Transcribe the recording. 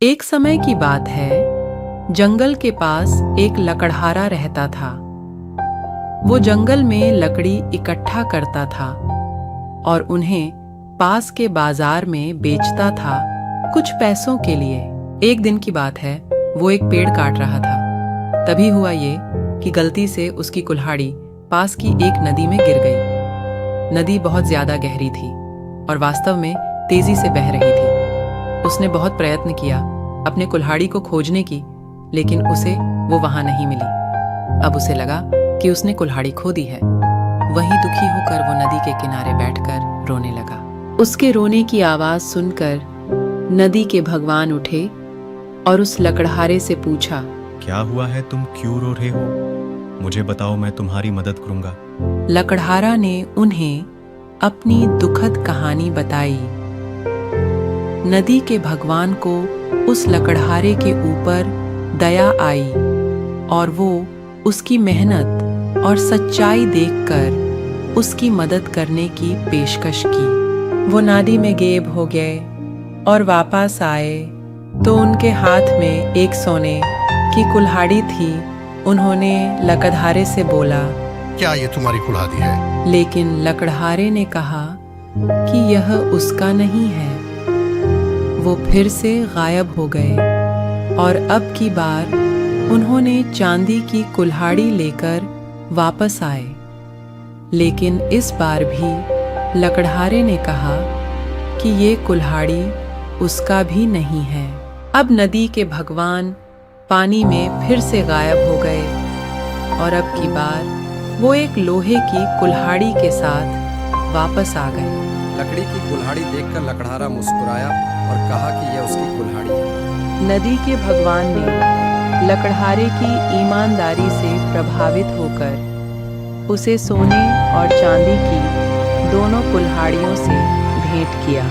एक समय की बात है, जंगल के पास एक लकड़हारा रहता था। वो जंगल में लकड़ी इकट्ठा करता था और उन्हें पास के बाजार में बेचता था कुछ पैसों के लिए। एक दिन की बात है, वो एक पेड़ काट रहा था। तभी हुआ ये कि गलती से उसकी कुल्हाड़ी पास की एक नदी में गिर गई। नदी बहुत ज्यादा गहरी थी और वास्तव में तेजी से बह रही थी। उसने बहुत प्रयत्न किया अपने कुल्हाड़ी को खोजने की, लेकिन उसे वो वहां नहीं मिली। अब उसे लगा कि उसने कुल्हाड़ी खो दी है। वहीं दुखी होकर वो नदी के किनारे बैठकर रोने लगा। उसके रोने की आवाज सुनकर नदी के भगवान उठे और उस लकड़हारे से पूछा, क्या हुआ है, तुम क्यों रो रहे हो? मुझे बताओ, मैं तुम्हारी मदद करूंगा। लकड़हारा ने उन्हें अपनी दुखद कहानी बताई। नदी के भगवान को उस लकड़हारे के ऊपर दया आई और वो उसकी मेहनत और सच्चाई देखकर उसकी मदद करने की पेशकश की। वो नदी में गेब हो गए और वापस आए तो उनके हाथ में एक सोने की कुल्हाड़ी थी। उन्होंने लकड़हारे से बोला, क्या ये तुम्हारी कुल्हाड़ी है? लेकिन लकड़हारे ने कहा कि यह उसका नहीं है। वो फिर से गायब हो गए और अब की बार उन्होंने चांदी की कुल्हाड़ी लेकर वापस आए, लेकिन इस बार भी लकड़हारे ने कहा कि ये कुल्हाड़ी उसका भी नहीं है। अब नदी के भगवान पानी में फिर से गायब हो गए और अब की बार वो एक लोहे की कुल्हाड़ी के साथ वापस आ गए। लकड़ी की कुल्हाड़ी देखकर लकड़हारा मुस्कुराया और कहा कि यह उसकी कुल्हाड़ी है। नदी के भगवान ने लकड़हारे की ईमानदारी से प्रभावित होकर उसे सोने और चांदी की दोनों कुल्हाड़ियों से भेंट किया।